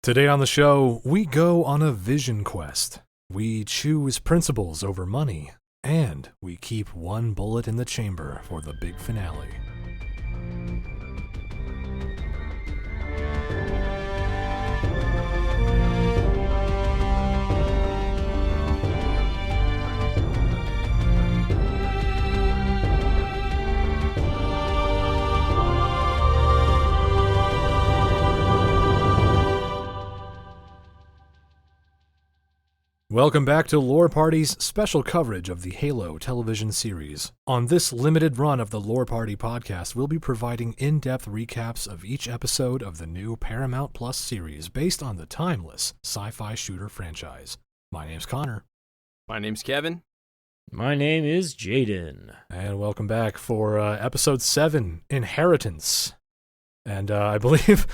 Today on the show, we go on a vision quest. We choose principles over money, and we keep one bullet in the chamber for the big finale. Welcome back to Lore Party's special coverage of the Halo television series. On this limited run of the Lore Party podcast, we'll be providing in-depth recaps of each episode of the new Paramount Plus series based on the timeless sci-fi shooter franchise. My name's Connor. My name's Kevin. My name is Jaden. And welcome back for episode 7, Inheritance. And I believe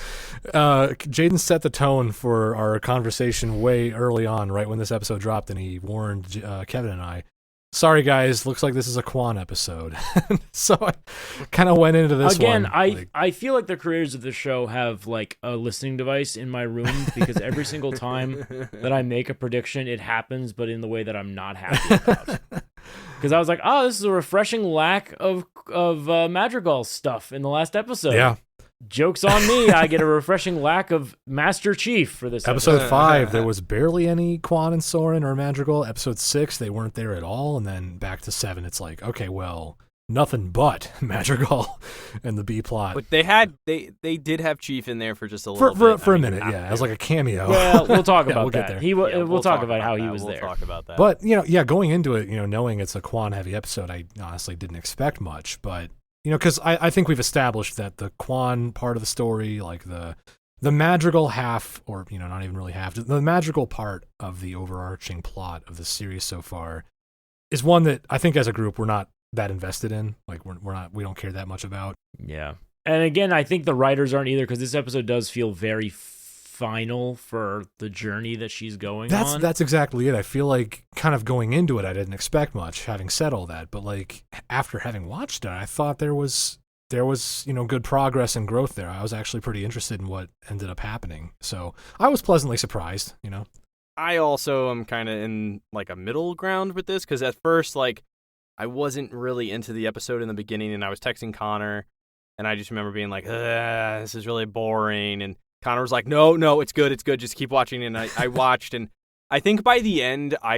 Jaden set the tone for our conversation way early on, right when this episode dropped, and he warned Kevin and I, sorry guys, looks like this is a Quan episode. So I kind of went into this Again, one. I feel like the creators of the show have like a listening device in my room because every single time that I make a prediction, it happens, but in the way that I'm not happy about. Because I was like, oh, this is a refreshing lack of Madrigal stuff in the last episode. Yeah. Joke's on me. I get a refreshing lack of Master Chief for this episode. Episode 5, there was barely any Quan and Soren or Madrigal. Episode 6, they weren't there at all. And then back to 7, it's like, okay, well, nothing but Madrigal and the B plot. But they did have Chief in there for just a little bit. For a minute, yeah, as like a cameo. Well, we'll talk about we'll that. Get there. We'll talk about how he was there. We'll talk about that. But, going into it, knowing it's a Quan-heavy episode, I honestly didn't expect much. But, because I think we've established that the Quan part of the story, like the Madrigal half, or, not even really half, the Madrigal part of the overarching plot of the series so far is one that I think as a group we're not that invested in. Like, we don't care that much about. Yeah. And again, I think the writers aren't either, because this episode does feel very final for the journey that she's going on. That's exactly it. I feel like kind of going into it, I didn't expect much, having said all that. But like after having watched it, I thought there was good progress and growth there. I was actually pretty interested in what ended up happening. So I was pleasantly surprised. I also am kind of in like a middle ground with this, because at first, like, I wasn't really into the episode in the beginning, and I was texting Connor, and I just remember being like, this is really boring. And Connor was like, no, it's good, just keep watching. And I watched, and I think by the end, I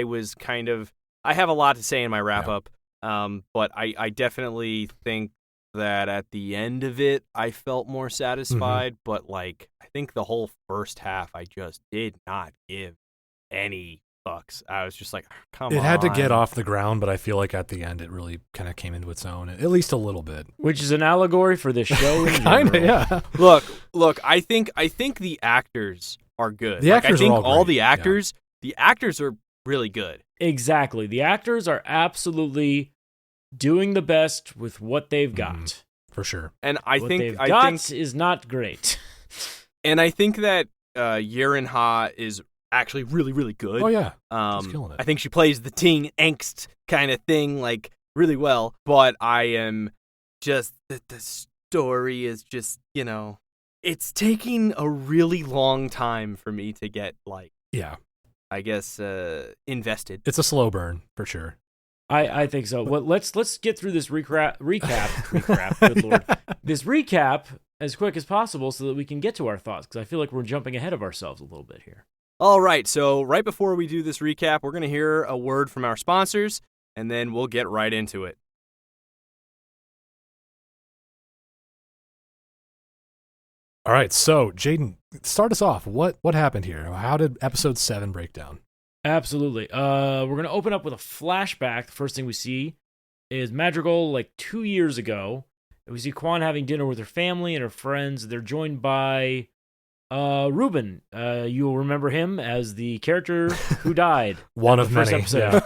have a lot to say in my wrap-up, but I definitely think that at the end of it, I felt more satisfied, but like, I think the whole first half, I just did not give any fucks. I was just like, come on. It had to get off the ground, but I feel like at the end, it really kind of came into its own, at least a little bit. Which is an allegory for the show in Kind of, general. yeah. Look, I think the actors are good. The actors I think are all great, the actors are really good. Exactly. The actors are absolutely doing the best with what they've got. For sure. And What they've got is not great. And I think that Yeren Ha is actually really, really good. Oh, yeah. She's killing it. I think she plays the teen angst kind of thing, like, really well. But I am just, the story is just, it's taking a really long time for me to get, like, yeah, I guess, invested. It's a slow burn, for sure. I think so. Well, let's get through this recap. Good Lord. This recap as quick as possible so that we can get to our thoughts, because I feel like we're jumping ahead of ourselves a little bit here. All right, so right before we do this recap, we're going to hear a word from our sponsors, and then we'll get right into it. All right, so Jaden, start us off. What happened here? How did episode 7 break down? Absolutely. We're going to open up with a flashback. The first thing we see is Madrigal, like 2 years ago. We see Quan having dinner with her family and her friends. They're joined by Ruben. You'll remember him as the character who died. One of first many. episode.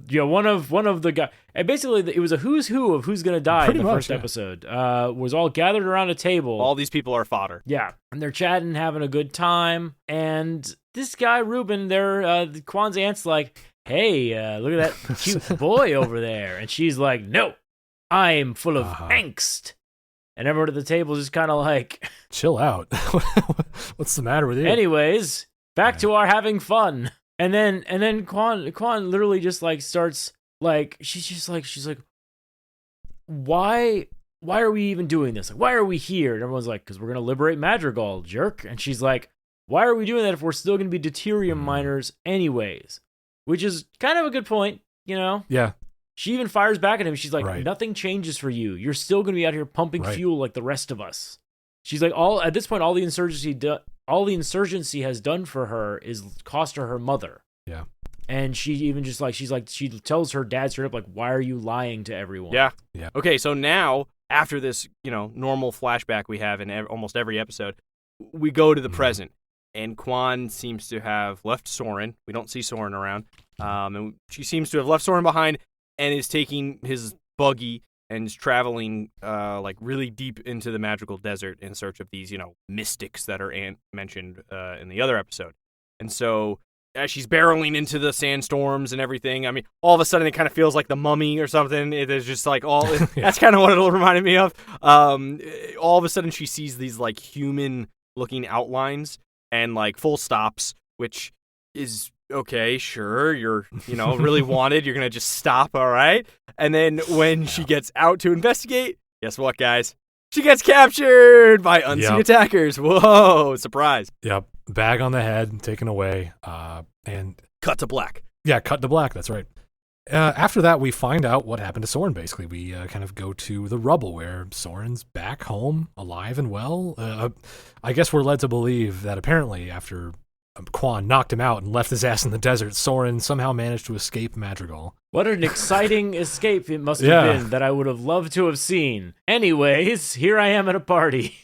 Yeah. One of the guys. And basically, it was a who's who of who's going to die Pretty in the much, first yeah. episode. Was all gathered around a table. All these people are fodder. Yeah, and they're chatting, having a good time. And this guy, Ruben, Quan's aunt's like, hey, look at that cute boy over there. And she's like, no, I'm full of angst. And everyone at the table is just kind of like, chill out. What's the matter with you? anyways, back to our having fun. And then Quan literally just like starts like she's like, why are we even doing this? Like, why are we here? And everyone's like, because we're gonna liberate Madrigal, jerk. And she's like, why are we doing that if we're still gonna be deuterium miners anyways? Which is kind of a good point, you know? Yeah. She even fires back at him. She's like, Right. nothing changes for you. You're still gonna be out here pumping Right. fuel like the rest of us. She's like, at this point, all the insurgency has done for her is cost her mother. Yeah. And she even just like, she tells her dad straight up, like, why are you lying to everyone? Yeah. Yeah. Okay, so now, after this, normal flashback we have in almost every episode, we go to the present. And Quan seems to have left Soren. We don't see Soren around. And she seems to have left Soren behind and is taking his buggy and is traveling like really deep into the magical desert in search of these, mystics that are mentioned in the other episode. And so as she's barreling into the sandstorms and everything, I mean, all of a sudden it kind of feels like the Mummy or something. It is just like that's kind of what it reminded me of. All of a sudden she sees these like human-looking outlines and like full stops, which is okay, sure, you're really wanted, you're gonna just stop, all right? And then when she gets out to investigate, guess what, guys? She gets captured by unseen attackers. Whoa, surprise. Yep. Bag on the head, taken away, and cut to black. Yeah, cut to black, that's right. After that, we find out what happened to Soren, basically. We kind of go to the rubble where Soren's back home, alive and well. I guess we're led to believe that apparently after Quan knocked him out and left his ass in the desert, Soren somehow managed to escape Madrigal. What an exciting escape it must have been that I would have loved to have seen. Anyways, here I am at a party.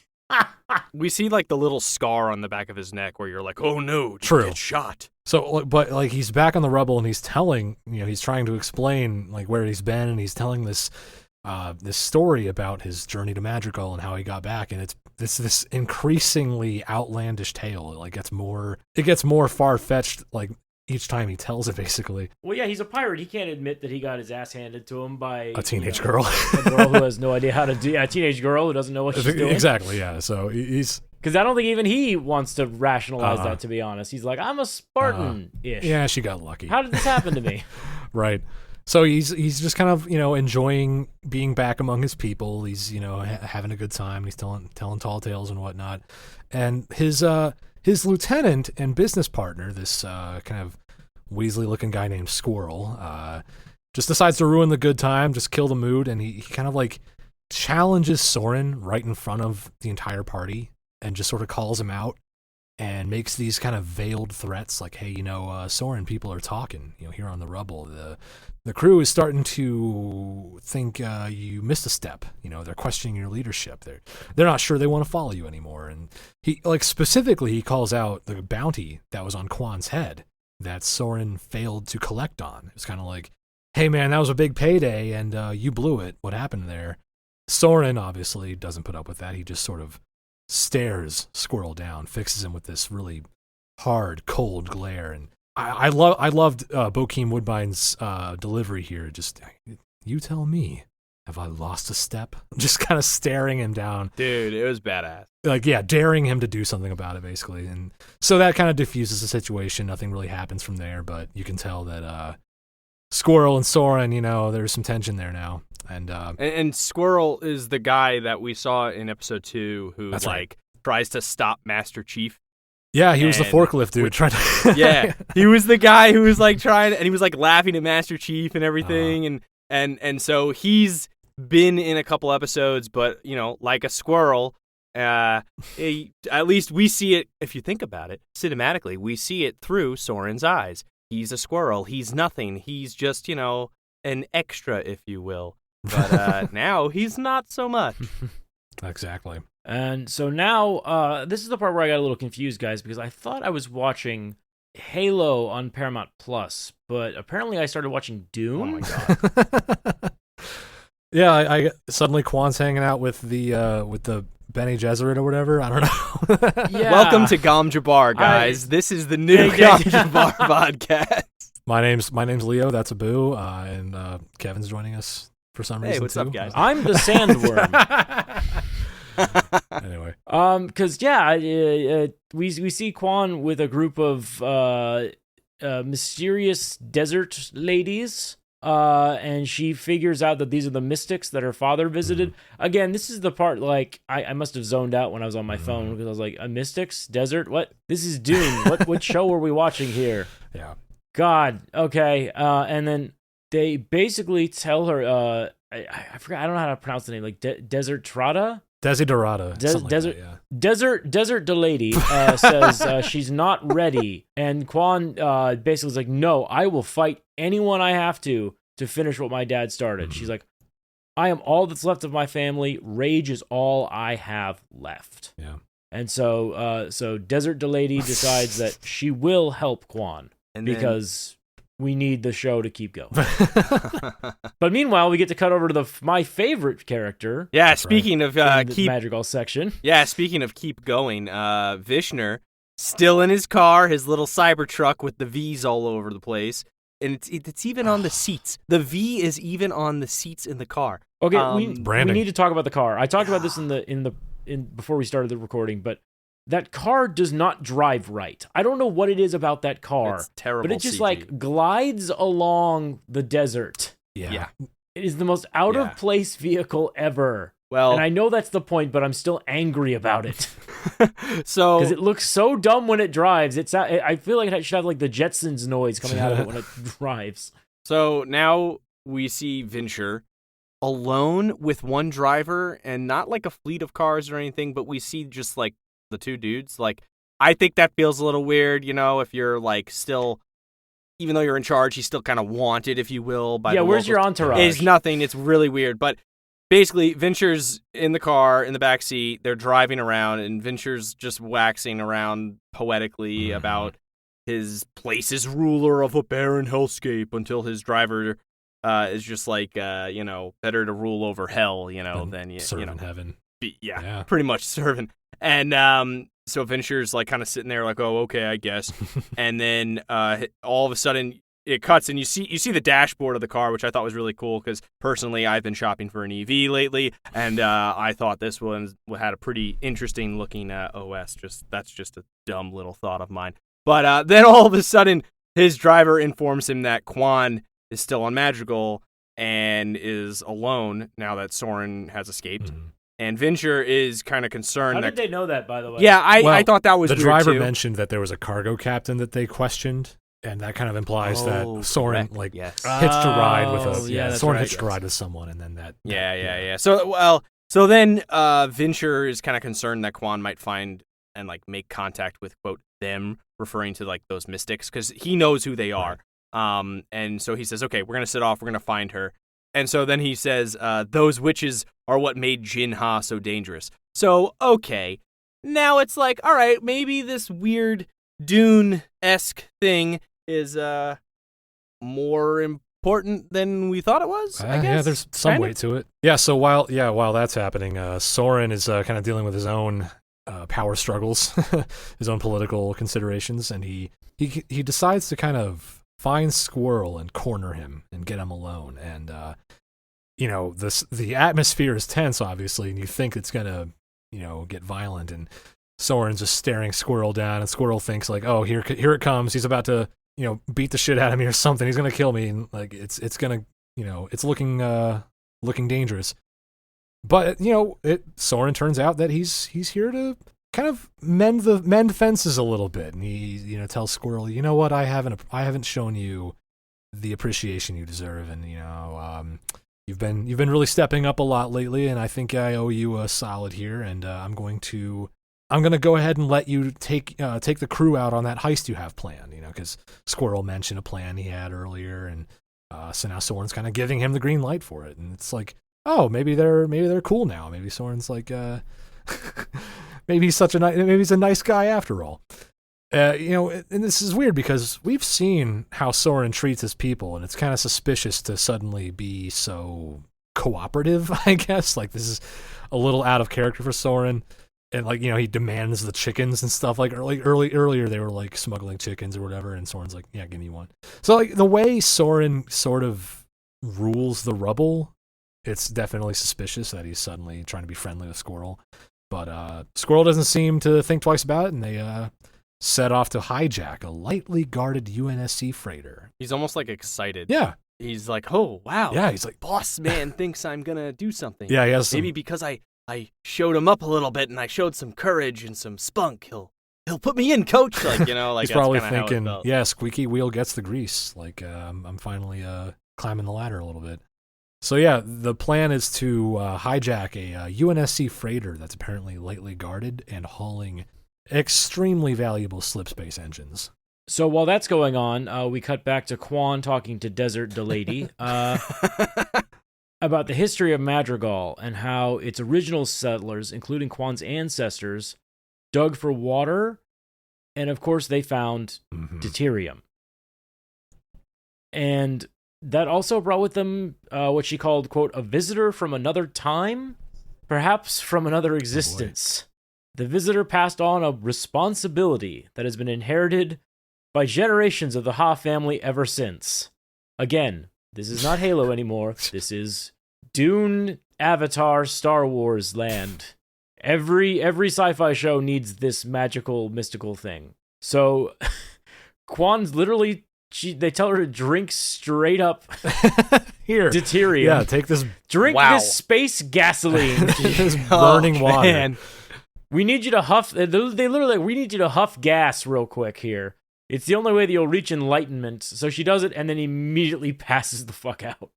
We see like the little scar on the back of his neck where you're like, oh no, True. Get shot. So, but like he's back on the rubble and he's telling, he's trying to explain like where he's been, and he's telling this story about his journey to Madrigal and how he got back, and it's this increasingly outlandish tale. It gets more far fetched like each time he tells it, basically. Well, yeah, he's a pirate. He can't admit that he got his ass handed to him by a teenage girl. A girl who has no idea how to do. A teenage girl who doesn't know what she's doing. Exactly. Yeah. So he's. Because I don't think even he wants to rationalize that, to be honest. He's like, I'm a Spartan-ish. Yeah, she got lucky. How did this happen to me? Right. So he's just kind of, enjoying being back among his people. He's, having a good time. He's telling tall tales and whatnot. And his lieutenant and business partner, this kind of Weasley-looking guy named Squirrel, just decides to ruin the good time, just kill the mood, and he kind of like challenges Soren right in front of the entire party and just sort of calls him out and makes these kind of veiled threats like, hey, Soren, people are talking, here on the rubble. The crew is starting to think you missed a step. They're questioning your leadership. They're not sure they want to follow you anymore. And he, like, specifically, he calls out the bounty that was on Quan's head that Soren failed to collect on. It's kind of like, hey, man, that was a big payday, and you blew it. What happened there? Soren obviously doesn't put up with that. He just sort of stares Squirrel down, fixes him with this really hard, cold glare. And I loved Bokeem Woodbine's delivery here. Just, you tell me, have I lost a step? Just kind of staring him down. Dude, it was badass. Like, yeah, daring him to do something about it, basically. And so that kind of diffuses the situation. Nothing really happens from there, but you can tell that Squirrel and Soren, there's some tension there now. And Squirrel is the guy that we saw in episode 2 who tries to stop Master Chief. Yeah, he was the forklift dude trying to. Yeah, he was the guy who was like trying, and he was like laughing at Master Chief and everything, and so he's been in a couple episodes, but like a squirrel, at least we see it. If you think about it cinematically, we see it through Soren's eyes. He's a squirrel. He's nothing. He's just an extra, if you will. But now he's not so much. Exactly. And so now, this is the part where I got a little confused, guys, because I thought I was watching Halo on Paramount Plus, but apparently I started watching Doom. Oh my god. Yeah, I suddenly Quan's hanging out with the Bene Gesserit or whatever. I don't know. Yeah. Welcome to Gom Jabbar, guys. This is the new Gom Jabbar podcast. My name's Leo. That's Abu, and Kevin's joining us for some reason. Hey, what's too. up, guys? I'm the sandworm. Anyway. Because we see Quan with a group of mysterious desert ladies. And she figures out that these are the mystics that her father visited. Again, this is the part, like, I must have zoned out when I was on my phone because I was like, mystics? Desert? What? This is Dune. What show are we watching here? Yeah. God. Okay. And then they basically tell her, I forgot, I don't know how to pronounce the name, like Desert Trada? Desiderata. Desert, yeah. Desert Delady says she's not ready, and Quan basically is like, "No, I will fight anyone I have to finish what my dad started." She's like, "I am all that's left of my family. Rage is all I have left." Yeah. And so Desert Delady decides that she will help Quan because we need the show to keep going. But meanwhile, we get to cut over to my favorite character. Yeah, speaking of the Madrigal section. Yeah, speaking of keep going, Vishnu still in his car, his little Cybertruck with the V's all over the place, and it's even on the seats. The V is even on the seats in the car. Okay, we need to talk about the car. I talked about this in before we started the recording, but that car does not drive right. I don't know what it is about that car. It's terrible. But it just CG. like glides along the desert. Yeah. It is the most out of place vehicle ever. Well, and I know that's the point, but I'm still angry about it. So because it looks so dumb when it drives. I feel like it should have like the Jetsons noise coming out of it when it drives. So now we see Venture alone with one driver and not like a fleet of cars or anything, but we see just like the two dudes. Like, I think that feels a little weird, if you're like still, even though you're in charge, he's still kind of wanted, if you will, by the where's locals. your entourage? It's nothing. It's really weird. But basically, Venture's in the car, in the back seat. They're driving around, and Venture's just waxing around poetically about his place as ruler of a barren hellscape until his driver is just like, better to rule over hell, than serving heaven. Yeah, pretty much serving. And so Venture's like kind of sitting there like, oh, okay, I guess. And then all of a sudden it cuts and you see the dashboard of the car, which I thought was really cool because personally I've been shopping for an EV lately, and I thought this one had a pretty interesting looking OS. That's just a dumb little thought of mine. But then all of a sudden his driver informs him that Quan is still on Madrigal and is alone now that Soren has escaped. And Venture is kind of concerned. How did they know that, by the way? Yeah, I thought that was the weird driver too. mentioned that there was a cargo captain that they questioned, and that kind of implies that Soren hitched a ride with Soren hitched a ride with someone, and then that. Yeah. So then Venture is kind of concerned that Quan might find and like make contact with quote them, referring to like those mystics, because he knows who they are. And so he says, okay, we're gonna sit off, we're gonna find her. And so then he says, those witches are what made Jin Ha so dangerous. So, okay. Now it's like, all right, maybe this weird Dune-esque thing is more important than we thought it was, I guess. Yeah, there's some weight to it. Yeah, so while that's happening, Soren is kind of dealing with his own power struggles, his own political considerations, and he decides to kind of find Squirrel and corner him and get him alone. And the atmosphere is tense, obviously, and you think it's gonna get violent. And Soren's just staring Squirrel down, and Squirrel thinks like, oh, here it comes. He's about to beat the shit out of me or something. He's gonna kill me, and like it's gonna it's looking dangerous. But Soren turns out that he's here to kind of mend fences a little bit, and he tells Squirrel, you know what, I haven't shown you the appreciation you deserve, and you've been really stepping up a lot lately, and I think I owe you a solid here, and I'm going to go ahead and let you take the crew out on that heist you have planned, because Squirrel mentioned a plan he had earlier, and so now Soren's kind of giving him the green light for it, and it's like, oh, maybe they're cool now. Maybe Soren's like, maybe he's maybe he's a nice guy after all. And this is weird because we've seen how Soren treats his people, and it's kind of suspicious to suddenly be so cooperative, I guess. Like, this is a little out of character for Soren. And he demands the chickens and stuff. Earlier they were like smuggling chickens or whatever, and Soren's like, yeah, give me one. So like the way Soren sort of rules the rubble it's definitely suspicious that he's suddenly trying to be friendly with Squirrel. But Squirrel doesn't seem to think twice about it, and they set off to hijack a lightly guarded UNSC freighter. He's almost like excited. Yeah. He's like, oh, wow. Yeah, he's like, boss man thinks I'm going to do something. yeah, he has Maybe because I showed him up a little bit and I showed some courage and some spunk, he'll put me in, coach. Like, you know, like he's that's probably kinda how it thinking, felt. yeah, squeaky wheel gets the grease. Like, I'm finally climbing the ladder a little bit. So yeah, the plan is to hijack a UNSC freighter that's apparently lightly guarded and hauling extremely valuable slip space engines. So while that's going on, we cut back to Quan talking to Desert Delady about the history of Madrigal and how its original settlers, including Quan's ancestors, dug for water, and of course they found deuterium. And that also brought with them what she called, quote, a visitor from another time, perhaps from another existence. The visitor passed on a responsibility that has been inherited by generations of the Ha family ever since. Again, this is not Halo anymore. This is Dune, Avatar, Star Wars land. Every sci-fi show needs this magical, mystical thing. So, Quan's literally, they tell her to drink straight up Here, deuterium. yeah, take this. Drink Wow. this space gasoline. This burning water. Man. We need you to huff. They literally, we need you to huff gas real quick here. It's the only way that you'll reach enlightenment. So she does it and then immediately passes the fuck out.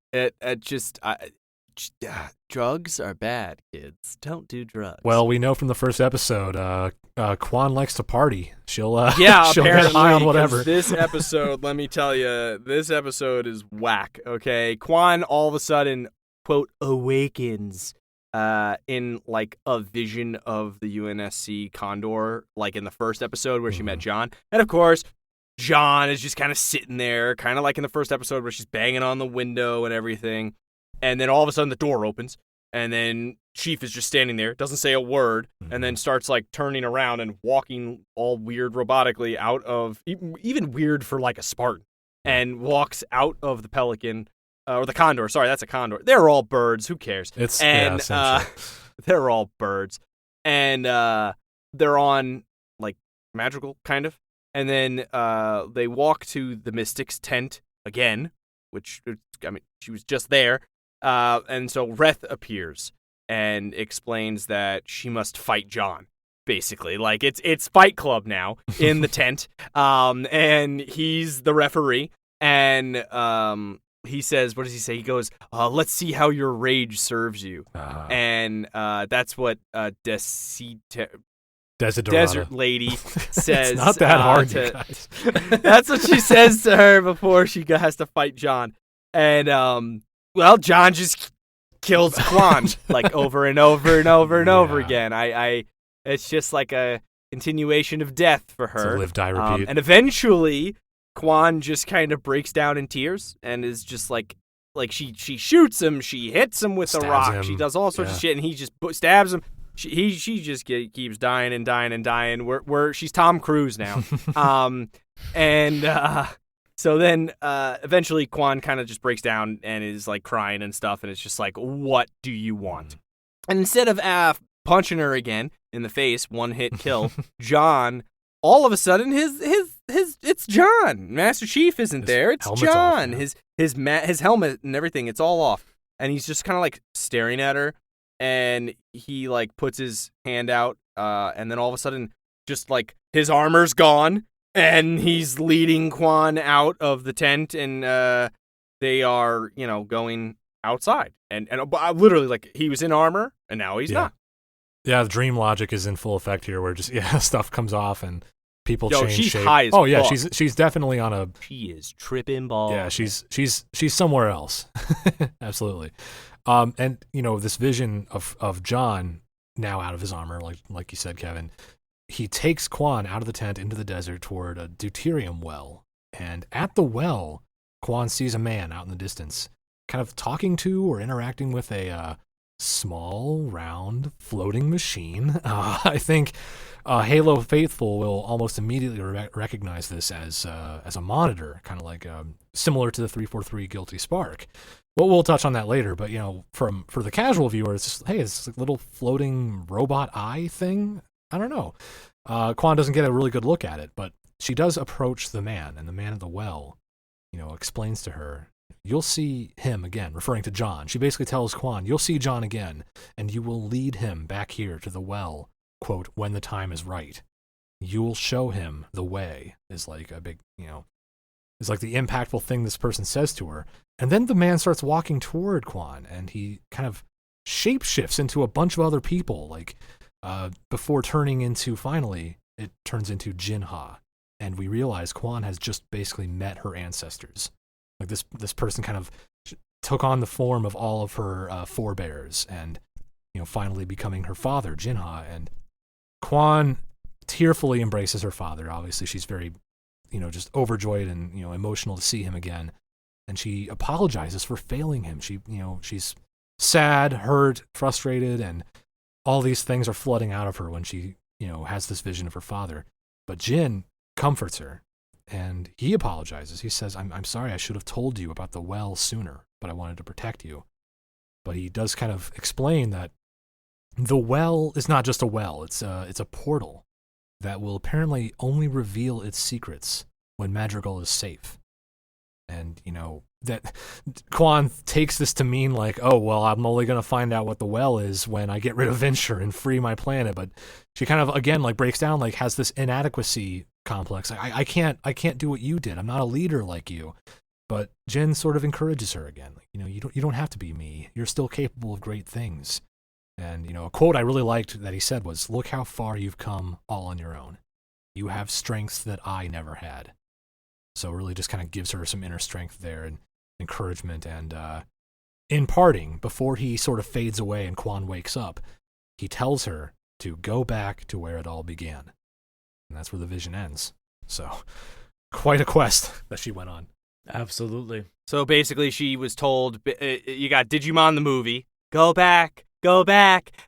Drugs are bad, kids. Don't do drugs. Well, we know from the first episode, Quan likes to party. She'll yeah, she'll apparently, get high on 'cause whatever. This episode, let me tell you, this episode is whack. Okay, Quan all of a sudden, quote, awakens in like a vision of the UNSC Condor, like in the first episode where she met John, and of course, John is just kind of sitting there, kind of like in the first episode where she's banging on the window and everything, and then all of a sudden the door opens. And then Chief is just standing there, doesn't say a word, and then starts like turning around and walking all weird robotically out of, even weird for like a Spartan, and walks out of the Pelican, or the Condor. Sorry, that's a Condor. They're all birds. Who cares? Essentially. They're all birds. And they're on like Madrigal, kind of. And then they walk to the Mystic's tent again, which, I mean, she was just there. And so Reth appears and explains that she must fight John, basically. Like, it's Fight Club now in the tent. And he's the referee. And he says, what does he say? He goes, let's see how your rage serves you. And that's what Desert Lady says. It's not that hard, you guys. That's what she says to her before she has to fight John. And, well, John just kills Quan like over and over and over and over again. It's just like a continuation of death for her. So live, die, repeat. And eventually, Quan just kind of breaks down in tears and is just like she shoots him, she hits him with a rock, him. she does all sorts of shit, and he just stabs him. She just keeps dying and dying and dying. She's Tom Cruise now. So then, eventually, Quan kind of just breaks down and is like crying and stuff, and it's just like, "What do you want?" And instead of punching her again in the face, one hit kill, John, all of a sudden, it's John. Master Chief isn't there. It's John. Off, his helmet and everything, it's all off, and he's just kind of like staring at her, and he like puts his hand out, and then all of a sudden, just like his armor's gone. And he's leading Quan out of the tent, and they are, going outside. And literally, like, he was in armor, and now he's not. Yeah, the dream logic is in full effect here, where just stuff comes off and people change she's shape. high as oh yeah, fuck. she's definitely on a. She is tripping balls. Yeah, she's somewhere else. Absolutely. And this vision of John now out of his armor, like you said, Kevin. He takes Quan out of the tent into the desert toward a deuterium well. And at the well, Quan sees a man out in the distance, kind of talking to or interacting with a small, round, floating machine. I think Halo faithful will almost immediately recognize this as a monitor, kind of like similar to the 343 Guilty Spark. Well, we'll touch on that later, but for the casual viewer, it's just, hey, it's a little floating robot eye thing. I don't know. Kwan doesn't get a really good look at it, but she does approach the man, and the man at the well, explains to her, you'll see him again, referring to John. She basically tells Kwan, you'll see John again, and you will lead him back here to the well, quote, when the time is right. You will show him the way, is like a big, is like the impactful thing this person says to her. And then the man starts walking toward Kwan, and he kind of shapeshifts into a bunch of other people, like, before turning into, finally, it turns into Jinha. And we realize Kwan has just basically met her ancestors. Like this person kind of took on the form of all of her forebears, and finally becoming her father, Jinha. And Kwan tearfully embraces her father. Obviously, she's very, just overjoyed and emotional to see him again. And she apologizes for failing him. She's sad, hurt, frustrated, and all these things are flooding out of her when she has this vision of her father. But Jin comforts her, and he apologizes. He says, I'm sorry, I should have told you about the well sooner, but I wanted to protect you. But he does kind of explain that the well is not just a well, it's a portal that will apparently only reveal its secrets when Madrigal is safe. And, that Kwan takes this to mean like, oh, well, I'm only going to find out what the well is when I get rid of Venture and free my planet. But she kind of, again, like breaks down, like has this inadequacy complex. I can't do what you did. I'm not a leader like you. But Jin sort of encourages her again. Like, you don't have to be me. You're still capable of great things. And, a quote I really liked that he said was, look how far you've come all on your own. You have strengths that I never had. So really just kind of gives her some inner strength there and encouragement. And in parting, before he sort of fades away and Kwan wakes up, he tells her to go back to where it all began. And that's where the vision ends. So quite a quest that she went on. Absolutely. So basically she was told, you got Digimon the movie, go back.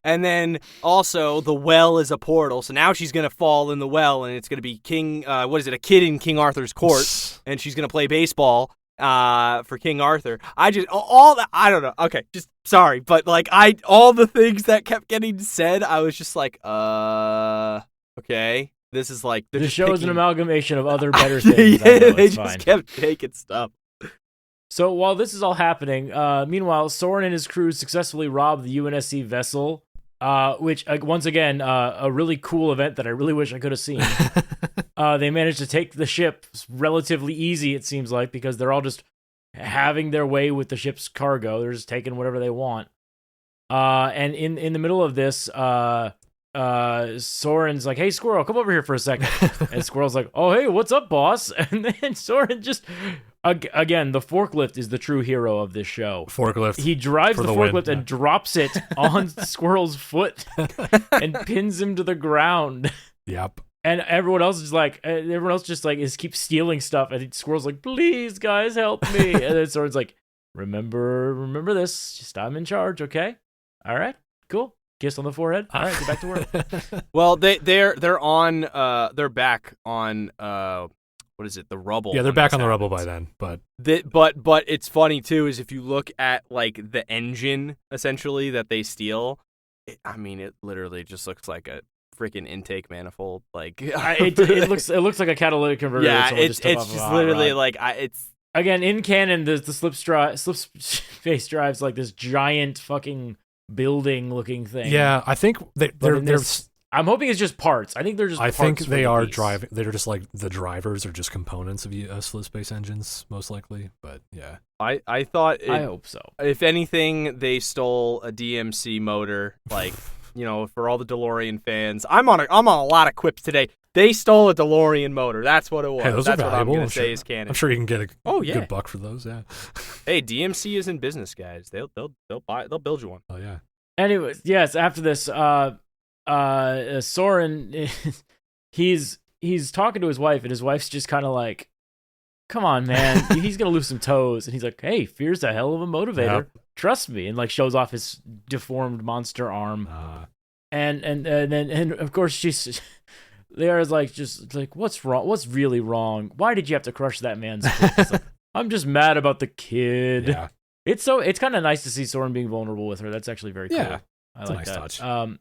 And then also the well is a portal. So now she's going to fall in the well, and it's going to be a kid in King Arthur's court. And she's going to play baseball for King Arthur. I don't know. Okay, just sorry. But like all the things that kept getting said, I was just like, okay. This is like, the show is an amalgamation of other better things. They just kept taking stuff. So while this is all happening, meanwhile, Soren and his crew successfully rob the UNSC vessel, which, once again, a really cool event that I really wish I could have seen. They managed to take the ship relatively easy, it seems like, because they're all just having their way with the ship's cargo. They're just taking whatever they want. And in the middle of this, Soren's like, hey, Squirrel, come over here for a second. And Squirrel's like, oh, hey, what's up, boss? And then Soren just... Again, the forklift is the true hero of this show. He drives the forklift and drops it on Squirrel's foot and pins him to the ground. Yep. And everyone else just keeps stealing stuff. And Squirrel's like, please, guys, help me. And then Soren's like, remember this. Just I'm in charge, okay? All right, cool. Kiss on the forehead. All right, get back to work. Well, they're back on what is it? The rubble. Yeah, they're back on the rubble by then. But it's funny too is if you look at like the engine essentially that they steal, it literally just looks like a freaking intake manifold. Like it looks like a catalytic converter. Yeah, it's just literally like it's. Again, in canon, the slip space drive's like this giant fucking building-looking thing. Yeah, I think they're. I'm hoping it's just parts. I think they're just. I think they are piece. driving. They're just like the drivers are just components of slip space engines, most likely. But yeah, I thought. I hope so. If anything, they stole a DMC motor, like for all the DeLorean fans. I'm on a lot of quips today. They stole a DeLorean motor. That's what it was. Hey, those That's are what I'm valuable. going to say is canon. I'm sure you can get a yeah. good buck for those. Yeah. Hey, DMC is in business, guys. They'll build you one. Oh yeah. Anyways, yes. After this, Soren, he's talking to his wife, and his wife's just kind of like, "Come on, man, he's gonna lose some toes." And he's like, "Hey, fear's a hell of a motivator." trust me, and like shows off his deformed monster arm. And then of course Liara's like, just like, what's wrong? What's really wrong? Why did you have to crush that man's foot? It's like, I'm just mad about the kid. Yeah. It's kind of nice to see Soren being vulnerable with her. That's actually very cool. Yeah. I It's like a nice that. touch.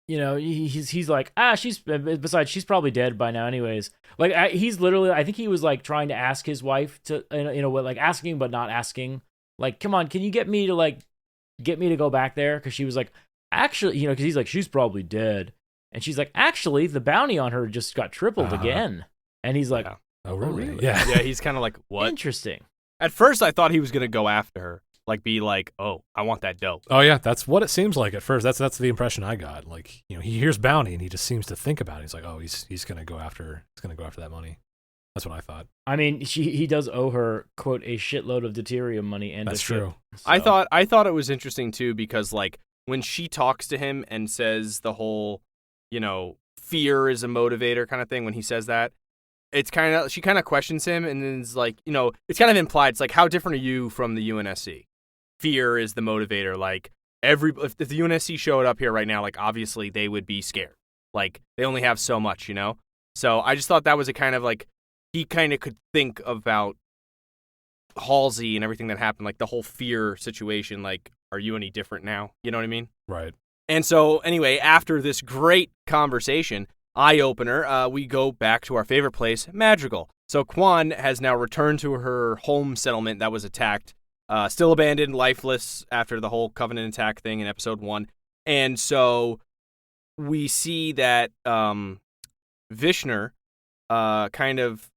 You know, he's like, besides, she's probably dead by now anyways. Like, he's literally, I think he was like trying to ask his wife to, like asking but not asking. Like, come on, can you get me to go back there? Because she was like, actually, because he's like, she's probably dead. And she's like, actually, the bounty on her just got tripled again. And he's like, oh, really? Yeah. Yeah, he's kind of like, what? Interesting. At first, I thought he was going to go after her. Like, be like, oh, I want that dope. Oh, yeah, that's what it seems like at first. That's the impression I got. Like, he hears bounty and he just seems to think about it. He's like, oh, he's going to go after that money. That's what I thought. I mean, he does owe her, quote, a shitload of deuterium money. And that's true. So. I thought it was interesting, too, because, like, when she talks to him and says the whole, fear is a motivator kind of thing, when he says that, she kind of questions him and then is like, it's kind of implied. It's like, how different are you from the UNSC? Fear is the motivator. Like, if the UNSC showed up here right now, like, obviously they would be scared. Like, they only have so much, So I just thought that was a kind of like, he kind of could think about Halsey and everything that happened, like the whole fear situation. Like, are you any different now? You know what I mean? Right. And so anyway, after this great conversation, eye-opener, we go back to our favorite place, Madrigal. So Kwan has now returned to her home settlement that was attacked, still abandoned, lifeless after the whole Covenant attack thing in episode 1. And so we see that Vishnu kind of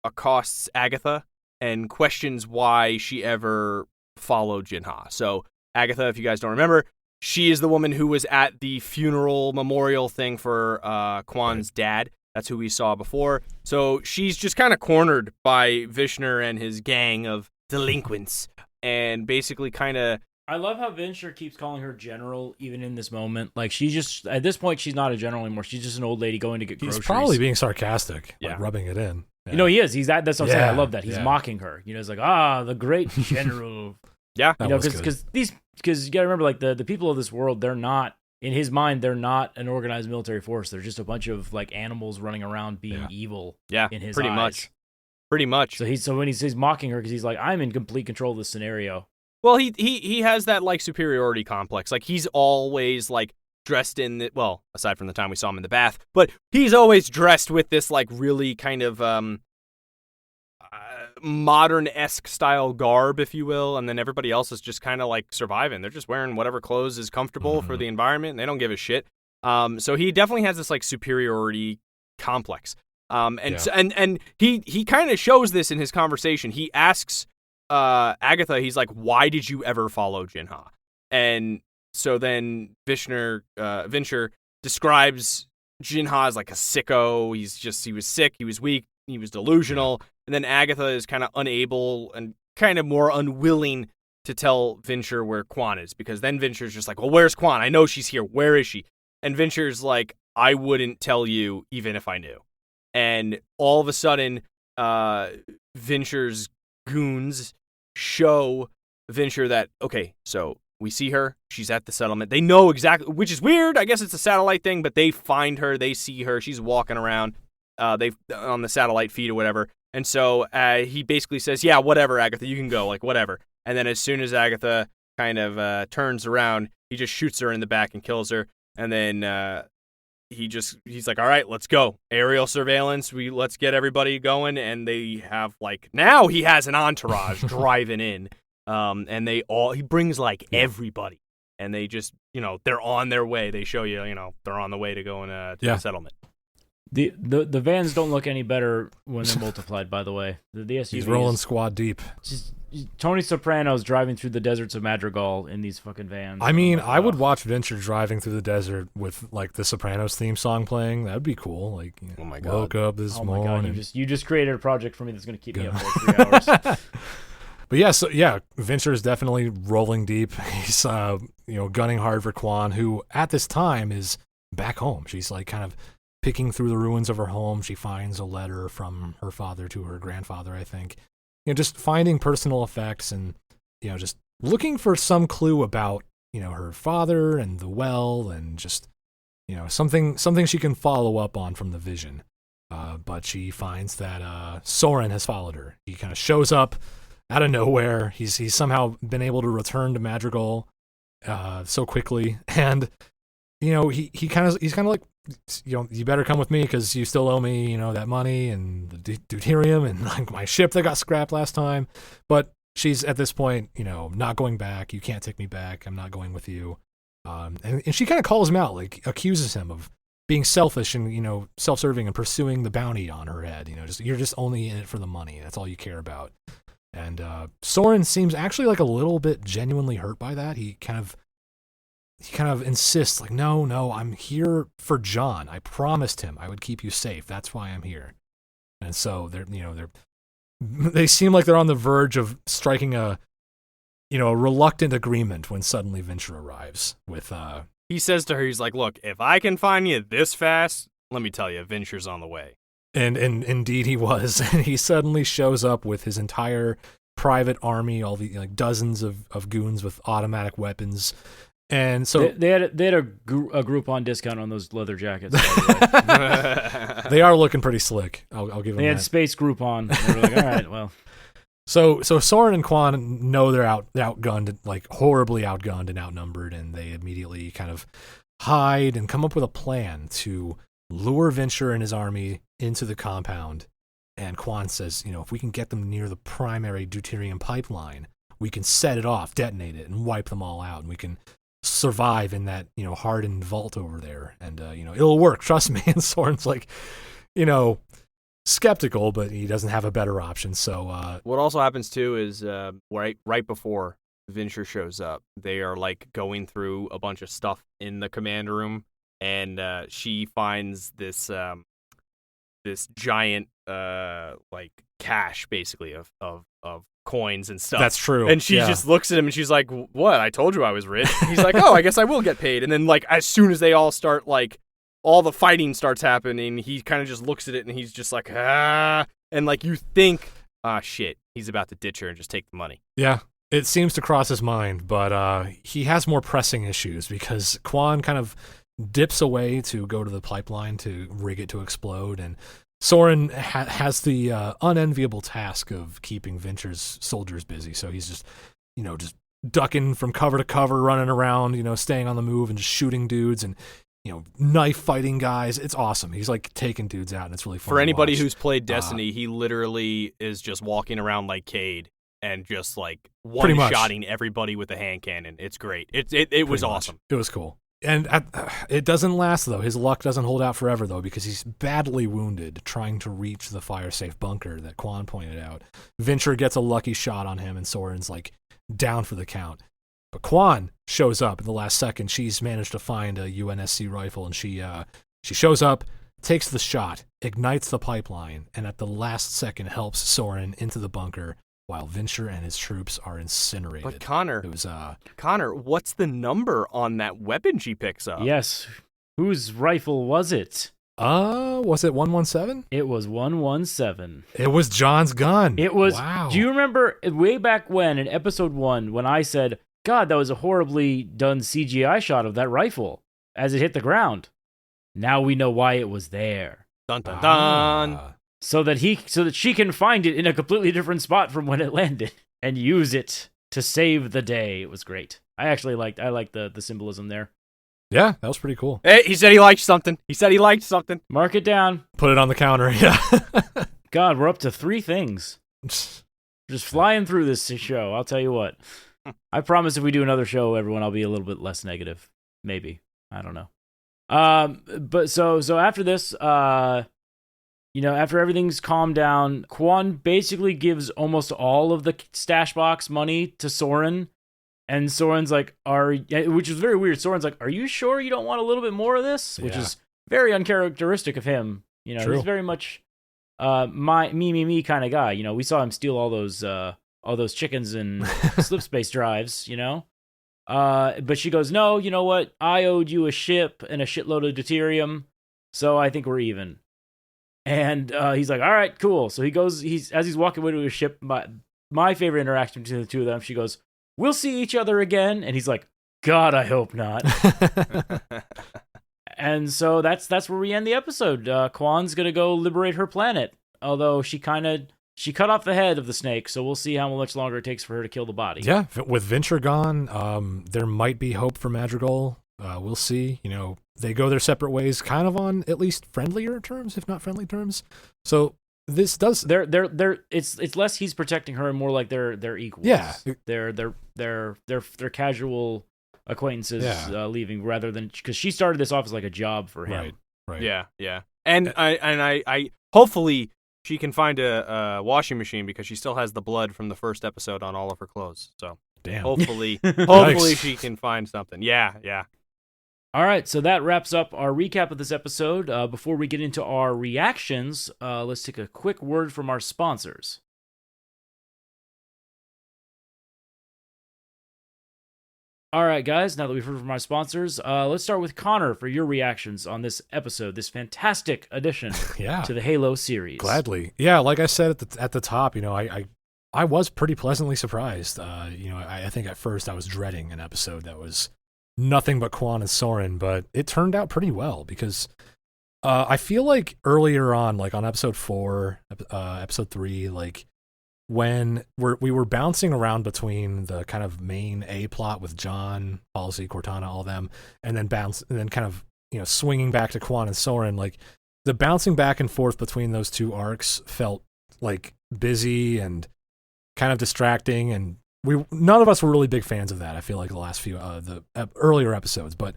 accosts Agatha and questions why she ever followed Jinha. So Agatha, if you guys don't remember, she is the woman who was at the funeral memorial thing for Kwan's dad. That's who we saw before. So she's just kind of cornered by Vishnu and his gang of delinquents, and basically kind of... I love how Vinsher keeps calling her general even in this moment. Like, she just, at this point, she's not a general anymore. She's just an old lady going to get groceries. He's probably being sarcastic, Yeah. like rubbing it in. Yeah. He is. That's what I'm saying. I love that. He's Yeah. mocking her. It's like, the great general. Yeah. Because you gotta remember, like, the people of this world, they're not, in his mind, they're not an organized military force. They're just a bunch of like animals running around being evil. Yeah, in his pretty eyes. much. So when he's mocking her, because he's like, I'm in complete control of this scenario. Well, he has that like superiority complex. Like, he's always like dressed in the, well, aside from the time we saw him in the bath, but he's always dressed with this like really kind of modern-esque style garb, if you will, and then everybody else is just kind of like surviving. They're just wearing whatever clothes is comfortable for the environment, and they don't give a shit. So he definitely has this like superiority complex. And he kind of shows this in his conversation. He asks Agatha, he's like, why did you ever follow Jinha? And so then Vinsher describes Jinha as like a sicko. He was sick, he was weak, he was delusional. And then Agatha is kind of unable and kind of more unwilling to tell Vinsher where Kwan is, because then Vinsher's just like, well, where's Kwan? I know she's here. Where is she? And Vinsher's like, I wouldn't tell you even if I knew. And all of a sudden, Vinsher's goons show Vinsher that, okay, so we see her. She's at the settlement. They know exactly, which is weird. I guess it's a satellite thing, but they find her. They see her. She's walking around on the satellite feed or whatever. And so he basically says, yeah, whatever, Agatha, you can go, like, whatever. And then as soon as Agatha kind of turns around, he just shoots her in the back and kills her. And then he's like, all right, let's go. Aerial surveillance. Let's get everybody going. And they have now he has an entourage driving in. And he brings everybody. And they just, they're on their way. They show you, they're on the way to going to the settlement. The vans don't look any better when they're multiplied, by the way. The SUVs. He's rolling squad deep. Just Tony Soprano's driving through the deserts of Madrigal in these fucking vans. I mean, I would watch Vinsher driving through the desert with the Sopranos theme song playing. That'd be cool. Oh my God. Woke up this morning. Oh my God, you just created a project for me that's going to keep me up for 3 hours. But Vinsher is definitely rolling deep. He's gunning hard for Kwan, who at this time is back home. She's kind of picking through the ruins of her home. She finds a letter from her father to her grandfather, I think. Just finding personal effects and just looking for some clue about, her father and the well and just, something she can follow up on from the vision. But she finds that Soren has followed her. He kind of shows up out of nowhere. He's somehow been able to return to Madrigal so quickly, and he's kind of like, you better come with me because you still owe me, that money and the deuterium and like my ship that got scrapped last time. But she's at this point, not going back. You can't take me back. I'm not going with you. And she kind of calls him out, like accuses him of being selfish and, self-serving and pursuing the bounty on her head. You're just only in it for the money. That's all you care about. And Soren seems actually like a little bit genuinely hurt by that. He kind of insists, like, no, I'm here for John. I promised him I would keep you safe. That's why I'm here. And so they seem like they're on the verge of striking a reluctant agreement when suddenly Venture arrives with He says to her, he's like, look, if I can find you this fast, let me tell you, Venture's on the way. And indeed he was. And he suddenly shows up with his entire private army, all the dozens of goons with automatic weapons. And so they had a Groupon discount on those leather jackets. By the way. they are looking pretty slick. I'll give them that. They had Space Groupon. They were like, all right, well. So Soren and Quan know they're outgunned, like horribly outgunned and outnumbered, and they immediately kind of hide and come up with a plan to lure Venture and his army into the compound. And Quan says, if we can get them near the primary deuterium pipeline, we can set it off, detonate it, and wipe them all out, and we can survive in that, hardened vault over there. And, it'll work, trust me. And Soren's like, skeptical, but he doesn't have a better option. So what also happens too is right before Venture shows up, they are like going through a bunch of stuff in the command room, and she finds this giant like cache basically of coins and stuff. That's true. And she just looks at him and she's like, "What? I told you I was rich." He's like, "Oh, I guess I will get paid." And then like as soon as they all start like all the fighting starts happening, he kind of just looks at it and he's just like, ah. And like you think, shit, he's about to ditch her and just take the money. Yeah, it seems to cross his mind, but he has more pressing issues because Quan kind of dips away to go to the pipeline to rig it to explode, and Soren has the unenviable task of keeping Venture's soldiers busy. So he's just, just ducking from cover to cover, running around, staying on the move and just shooting dudes and knife fighting guys. It's awesome. He's like taking dudes out, and it's really fun. For anybody who's played Destiny, he literally is just walking around like Cade and just like one-shotting everybody with a hand cannon. It's great. It was awesome. It was cool. And it doesn't last, though. His luck doesn't hold out forever, though, because he's badly wounded trying to reach the fire-safe bunker that Quan pointed out. Venture gets a lucky shot on him, and Soren's like down for the count. But Quan shows up in the last second. She's managed to find a UNSC rifle, and she shows up, takes the shot, ignites the pipeline, and at the last second helps Soren into the bunker while Venture and his troops are incinerated. But Connor, it was Connor, what's the number on that weapon she picks up? Yes. Whose rifle was it? Was it 117? It was 117. It was John's gun. It was. Wow. Do you remember way back when in episode 1 when I said, God, that was a horribly done CGI shot of that rifle as it hit the ground? Now we know why it was there. Dun dun dun. So that she can find it in a completely different spot from when it landed and use it to save the day. It was great. I liked the symbolism there. Yeah, that was pretty cool. Hey, he said he liked something. Mark it down. Put it on the counter. Yeah. God, we're up to 3 things. Just flying through this show. I'll tell you what. I promise if we do another show, everyone, I'll be a little bit less negative. Maybe. I don't know. But so after this, after everything's calmed down, Quan basically gives almost all of the stash box money to Soren. And Soren's like, which is very weird. Soren's like, are you sure you don't want a little bit more of this? Which is very uncharacteristic of him. True. He's very much me kind of guy. We saw him steal all those chickens and slip space drives, But she goes, no, you know what? I owed you a ship and a shitload of deuterium, so I think we're even. And he's like, all right, cool. So as he's walking away to his ship, my favorite interaction between the two of them, she goes, we'll see each other again. And he's like, God, I hope not. And so that's where we end the episode. Kwan's going to go liberate her planet. Although she cut off the head of the snake, so we'll see how much longer it takes for her to kill the body. Yeah, with Venture gone, there might be hope for Madrigal. We'll see. They go their separate ways, kind of on at least friendlier terms, if not friendly terms. So this does. It's less he's protecting her and more like they're equals. Yeah, they're casual acquaintances leaving rather than because she started this off as like a job for him. Right. Yeah. And I hopefully she can find a washing machine because she still has the blood from the first episode on all of her clothes. So damn. Hopefully she can find something. Yeah. All right, so that wraps up our recap of this episode. Before we get into our reactions, let's take a quick word from our sponsors. All right, guys, now that we've heard from our sponsors, let's start with Connor for your reactions on this episode, this fantastic addition to the Halo series. Gladly. Yeah, like I said at the top, I was pretty pleasantly surprised. I think at first I was dreading an episode that was nothing but Kwan and Soren, but it turned out pretty well because I feel like earlier on, like on episode 4, episode 3, like when we were bouncing around between the kind of main A plot with John, Policy, Cortana, all them, and then kind of swinging back to Kwan and Soren, like the bouncing back and forth between those two arcs felt like busy and kind of distracting, and none of us were really big fans of that. I feel like the last few earlier episodes, but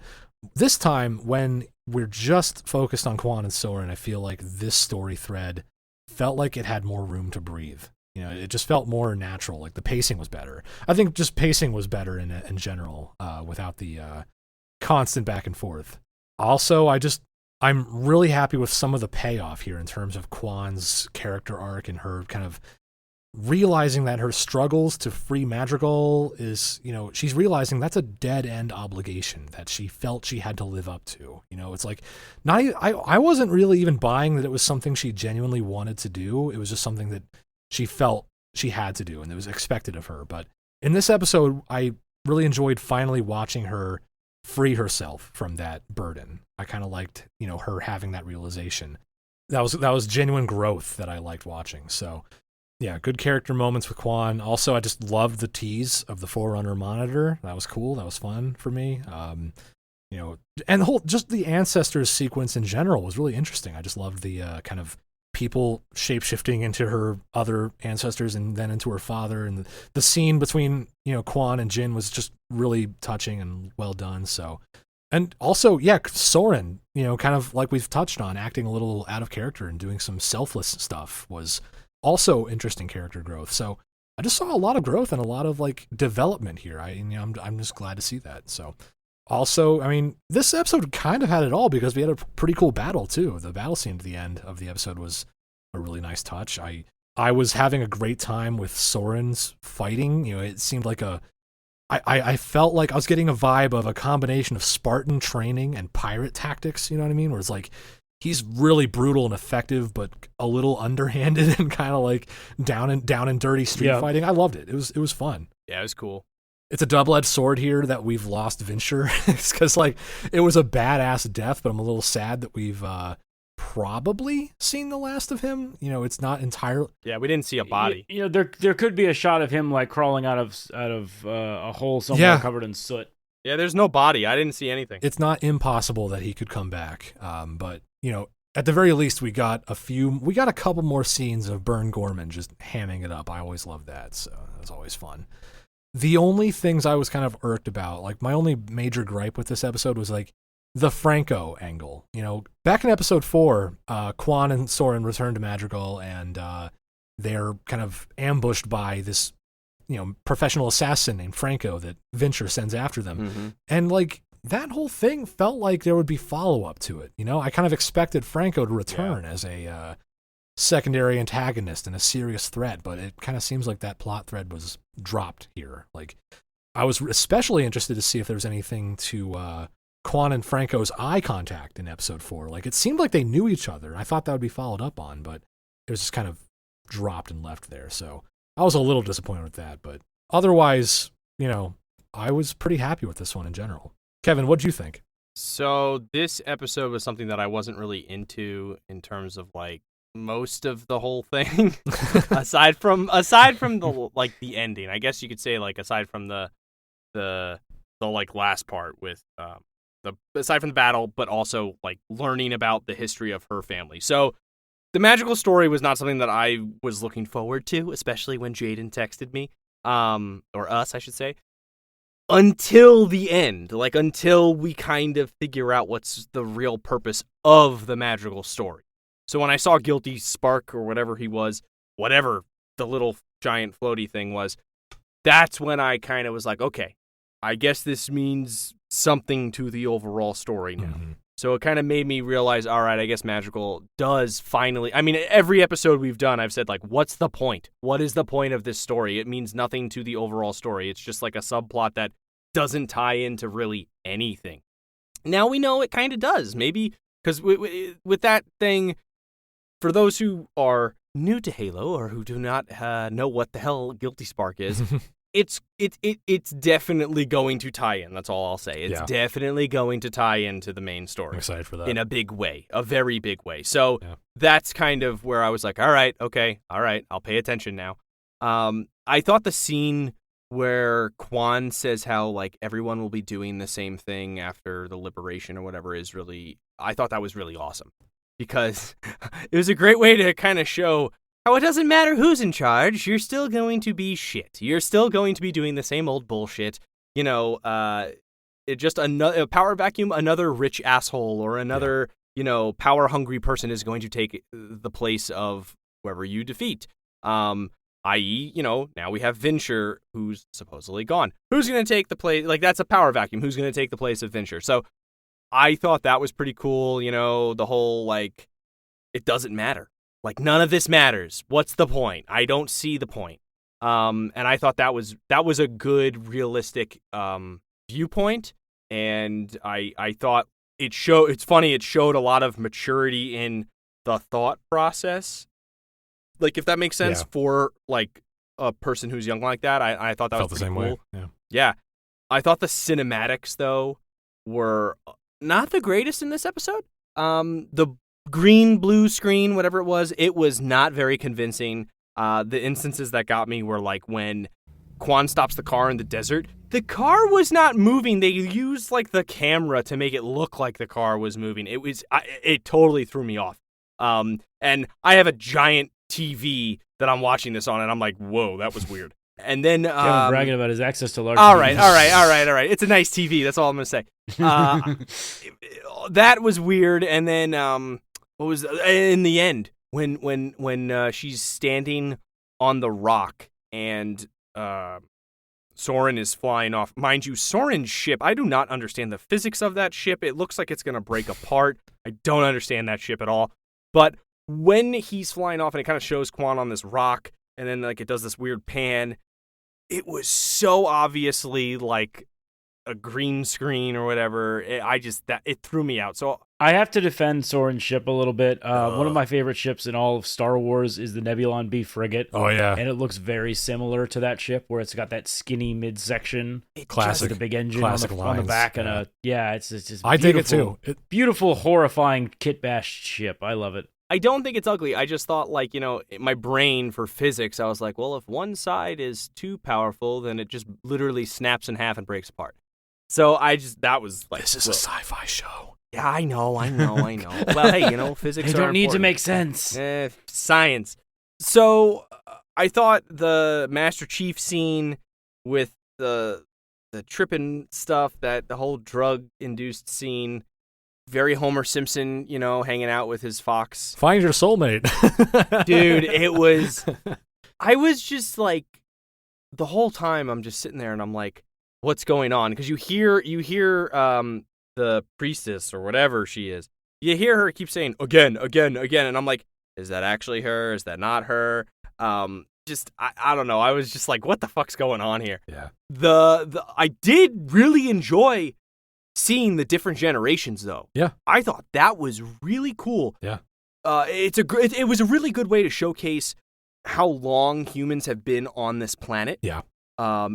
this time when we're just focused on Kwan and Soren, I feel like this story thread felt like it had more room to breathe. It just felt more natural. Like the pacing was better. I think just pacing was better in general, without the constant back and forth. Also, I'm really happy with some of the payoff here in terms of Kwan's character arc and her kind of realizing that her struggles to free Madrigal is, she's realizing that's a dead end obligation that she felt she had to live up to. It's like I wasn't really even buying that it was something she genuinely wanted to do. It was just something that she felt she had to do and it was expected of her. But in this episode, I really enjoyed finally watching her free herself from that burden. I kind of liked, her having that realization. That was genuine growth that I liked watching. So yeah, good character moments with Kwan. Also, I just loved the tease of the Forerunner monitor. That was cool. That was fun for me. And the Ancestors sequence in general was really interesting. I just loved the kind of people shape-shifting into her other ancestors and then into her father. And the scene between, Kwan and Jin was just really touching and well done. So, and also, Soren, kind of like we've touched on, acting a little out of character and doing some selfless stuff was also interesting character growth. So I just saw a lot of growth and a lot of like development here. I'm just glad to see that. So also, this episode kind of had it all because we had a pretty cool battle too. The battle scene at the end of the episode was a really nice touch. I was having a great time with Soren's fighting. It seemed like I felt like I was getting a vibe of a combination of Spartan training and pirate tactics. You know what I mean? Where it's like, he's really brutal and effective, but a little underhanded and kind of like down and dirty street fighting. I loved it. It was fun. Yeah, it was cool. It's a double-edged sword here that we've lost Venture. It's because like it was a badass death, but I'm a little sad that we've probably seen the last of him. It's not entirely. Yeah, we didn't see a body. There could be a shot of him like crawling out of a hole somewhere covered in soot. Yeah, there's no body. I didn't see anything. It's not impossible that he could come back. But at the very least, we got a couple more scenes of Burn Gorman just hamming it up. I always love that, so that was always fun. The only things I was kind of irked about, like my only major gripe with this episode was like the Franco angle. Back in episode 4, Kwan and Soren return to Madrigal and they're kind of ambushed by this, professional assassin named Franco that Venture sends after them. Mm-hmm. And like, that whole thing felt like there would be follow-up to it. I kind of expected Franco to return as a secondary antagonist and a serious threat, but it kind of seems like that plot thread was dropped here. Like, I was especially interested to see if there was anything to Kwan and Franco's eye contact in episode 4. Like, it seemed like they knew each other. I thought that would be followed up on, but it was just kind of dropped and left there. So I was a little disappointed with that, but otherwise, I was pretty happy with this one in general. Kevin, what'd you think? So this episode was something that I wasn't really into in terms of like most of the whole thing, aside from the like the ending. I guess you could say like aside from the like last part with aside from the battle, but also like learning about the history of her family. So the magical story was not something that I was looking forward to, especially when Jaden texted me, or us, I should say. Until the end, like until we kind of figure out what's the real purpose of the magical story. So when I saw Guilty Spark or whatever he was, whatever the little giant floaty thing was, that's when I kind of was like, okay, I guess this means something to the overall story now. Mm-hmm. So it kind of made me realize, all right, I guess magical does finally, I mean, every episode we've done, I've said like, what's the point? What is the point of this story? It means nothing to the overall story. It's just like a subplot that doesn't tie into really anything. Now we know it kind of does. Maybe because with that thing, for those who are new to Halo or who do not know what the hell Guilty Spark is, it's definitely going to tie in. That's all I'll say. It's definitely going to tie into the main story. I'm excited for that. In a big way, a very big way. So that's kind of where I was like, all right, okay, all right, I'll pay attention now. I thought the scene where Quan says how like everyone will be doing the same thing after the liberation or whatever is really, I thought that was really awesome because it was a great way to kind of show how it doesn't matter who's in charge, you're still going to be shit. You're still going to be doing the same old bullshit. You know, it just a power vacuum, another rich asshole or another, power hungry person is going to take the place of whoever you defeat. I.e., now we have Venture, who's supposedly gone. Who's going to take the place? Like, that's a power vacuum. Who's going to take the place of Venture? So I thought that was pretty cool. The whole, like, it doesn't matter. Like, none of this matters. What's the point? I don't see the point. And I thought that was a good, realistic viewpoint. And I thought it's funny, it showed a lot of maturity in the thought process. Like, if that makes sense for, like, a person who's young like that, I thought that was pretty cool. Yeah. I thought the cinematics, though, were not the greatest in this episode. The green, blue screen, whatever it was not very convincing. The instances that got me were, like, when Quan stops the car in the desert. The car was not moving. They used, like, the camera to make it look like the car was moving. It totally threw me off. And I have a giant TV that I'm watching this on, and I'm like, whoa, that was weird. And then Kevin bragging about his access to large all TVs. All right. It's a nice TV. That's all I'm gonna say. That was weird. And then what was in the end when she's standing on the rock and Soren is flying off. Mind you, Soren's ship, I do not understand the physics of that ship. It looks like it's gonna break apart. I don't understand that ship at all. But when he's flying off and it kind of shows Quan on this rock and then like it does this weird pan, it was so obviously like a green screen or whatever. It threw me out. So I have to defend Soren's ship a little bit. One of my favorite ships in all of Star Wars is the Nebulon B frigate. Oh yeah, and it looks very similar to that ship, where it's got that skinny midsection, classic, with a big engine on the back, and it's just. I dig it too. Beautiful, horrifying kit bashed ship. I love it. I don't think it's ugly. I just thought, like, my brain for physics, I was like, well, if one side is too powerful, then it just literally snaps in half and breaks apart. So that was like, this is a sci-fi show. Yeah, I know. Well, hey, physics they don't need to important. make sense. Science. So I thought the Master Chief scene with the tripping stuff, the whole drug-induced scene, very Homer Simpson, hanging out with his fox. Find your soulmate. Dude, I was just like, the whole time I'm just sitting there and I'm like, what's going on? Because you hear the priestess or whatever she is. You hear her keep saying again. And I'm like, is that actually her? Is that not her? I don't know. I was just like, what the fuck's going on here? Yeah. I did really enjoy seeing the different generations, though. Yeah. I thought that was really cool. Yeah. It was a really good way to showcase how long humans have been on this planet. Yeah.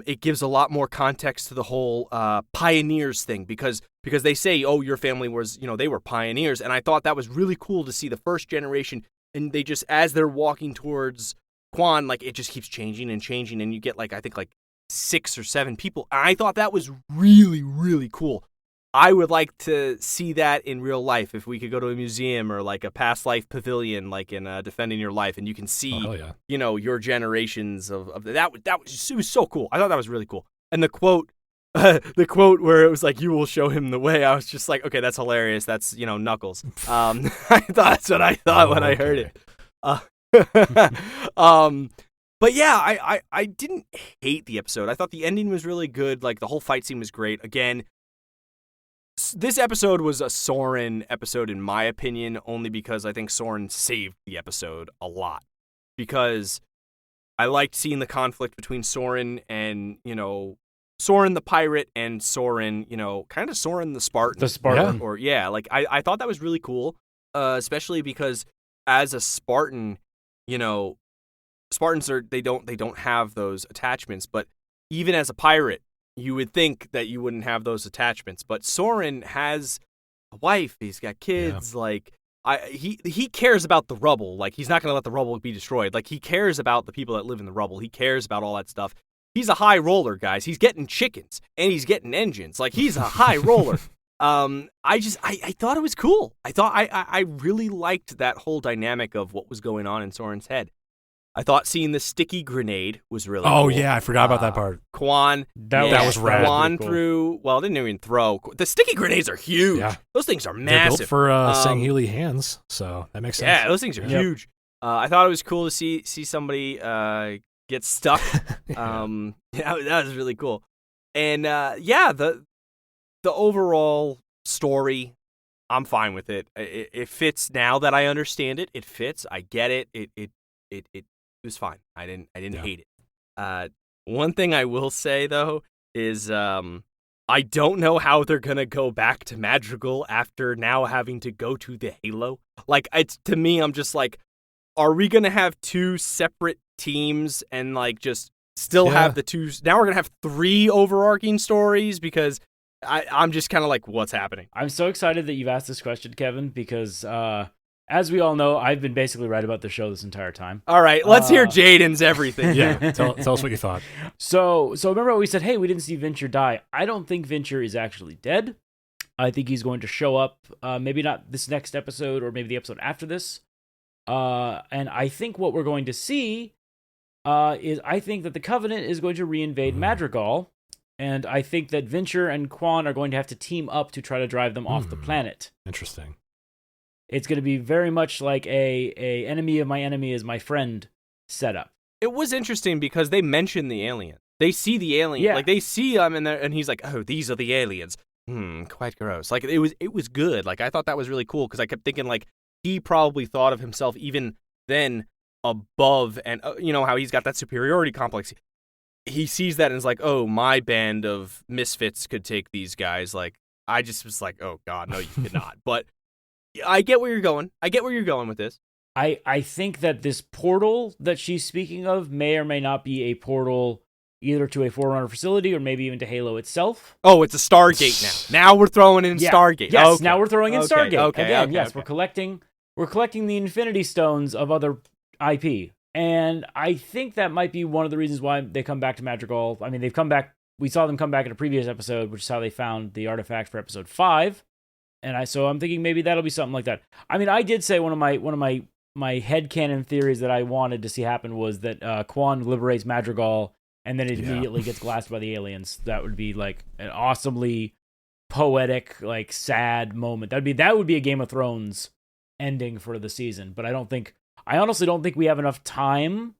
It gives a lot more context to the whole pioneers thing because they say, oh, your family was, they were pioneers. And I thought that was really cool to see the first generation. And they just, as they're walking towards Quan, like, it just keeps changing and changing. And you get, like, I think, like, 6 or 7 people. And I thought that was really, really cool. I would like to see that in real life. If we could go to a museum or, like, a past life pavilion, like in Defending Your Life, and you can see, your generations of that. It was so cool. I thought that was really cool. And the quote where it was like, "You will show him the way." I was just like, okay, that's hilarious. That's Knuckles. I thought that's what I thought when I heard it. But yeah, I didn't hate the episode. I thought the ending was really good. Like, the whole fight scene was great. Again, this episode was a Soren episode, in my opinion, only because I think Soren saved the episode a lot. Because I liked seeing the conflict between Soren and, Soren the pirate and Soren, kind of Soren the Spartan. The Spartan. Like, I thought that was really cool, especially because as a Spartan, Spartans they don't have those attachments, but even as a pirate, you would think that you wouldn't have those attachments. But Soren has a wife, he's got kids, like he cares about the rubble. Like, he's not going to let the rubble be destroyed. Like, he cares about the people that live in the rubble. He cares about all that stuff. He's a high roller, guys. He's getting chickens and he's getting engines. Like, he's a high roller. I thought it was cool. I really liked that whole dynamic of what was going on in Soren's head. I thought seeing the sticky grenade was really cool. Oh, yeah, I forgot about that part. Quan. That was rad. Quan Cool. threw, well, didn't even throw. The sticky grenades are huge. Yeah. Those things are They're massive. built for Sangheili hands, so that makes sense. Yeah, those things are huge. I thought it was cool to see somebody get stuck. That was really cool. And the overall story, I'm fine with it. It fits now that I understand it. It fits. I get it. It was fine. I didn't hate it. One thing I will say though is I don't know how they're gonna go back to Madrigal after now having to go to the Halo. Like, it's, to me, I'm just like, are we gonna have 2 separate teams and, like, just still have the 2? Now we're gonna have 3 overarching stories, because I'm just kind of like, what's happening? I'm so excited that you've asked this question, Kevin, because as we all know, I've been basically right about the show this entire time. All right, let's hear Jaden's everything. Yeah, tell us what you thought. So remember what we said? Hey, we didn't see Venture die. I don't think Venture is actually dead. I think he's going to show up, maybe not this next episode, or maybe the episode after this. And I think what we're going to see is, I think that the Covenant is going to reinvade Madrigal, and I think that Venture and Quan are going to have to team up to try to drive them off the planet. Interesting. It's going to be very much like a enemy of my enemy is my friend setup. It was interesting because they mentioned the alien. They see the alien. Like, they see him, and he's like, oh, these are the aliens. Quite gross. Like, it was good. Like, I thought that was really cool, because I kept thinking, like, he probably thought of himself even then above, and how he's got that superiority complex. He sees that and is like, oh, my band of misfits could take these guys. Like, I just was like, oh God, no, you could not. But I get where you're going. I get where you're going with this. I think that this portal that she's speaking of may or may not be a portal either to a Forerunner facility or maybe even to Halo itself. Oh, it's a Stargate now. Now we're throwing in Stargate. Yes, okay. now we're throwing in Stargate. Okay, Again, okay, yes, okay. we're collecting the Infinity Stones of other IP. And I think that might be one of the reasons why they come back to Madrigal. I mean, they've come back. We saw them come back in a previous episode, which is how they found the artifact for episode 5. And so I'm thinking maybe that'll be something like that. I mean, I did say one of my headcanon theories that I wanted to see happen was that Quan liberates Madrigal and then it immediately gets glassed by the aliens. That would be like an awesomely poetic, like, sad moment. That would be a Game of Thrones ending for the season. But I honestly don't think we have enough time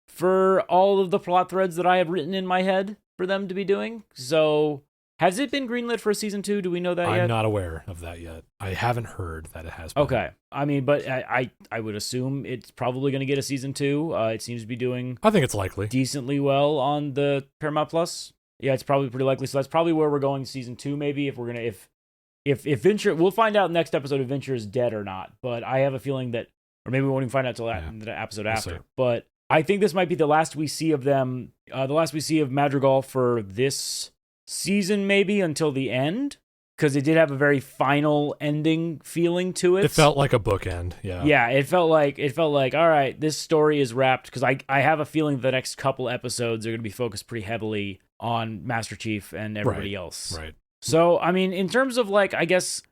for all of the plot threads that I have written in my head for them to be doing. So, has it been greenlit for a season 2? Do we know that yet? I'm not aware of that yet. I haven't heard that it has been. Okay. I mean, but I would assume it's probably going to get a season 2. It seems to be doing, I think it's likely, decently well on the Paramount Plus. Yeah, it's probably pretty likely. So that's probably where we're going season 2, maybe, if we're going to, if Venture, we'll find out next episode if Venture is dead or not. But I have a feeling that, or maybe we won't even find out until the episode after. See. But I think this might be the last we see of them, the last we see of Madrigal for this season, maybe until the end, because it did have a very final ending feeling to it. It felt like a bookend, yeah. Yeah, it felt like, all right, this story is wrapped, because I have a feeling the next couple episodes are going to be focused pretty heavily on Master Chief and everybody else. Right. So, I mean, in terms of like, I guess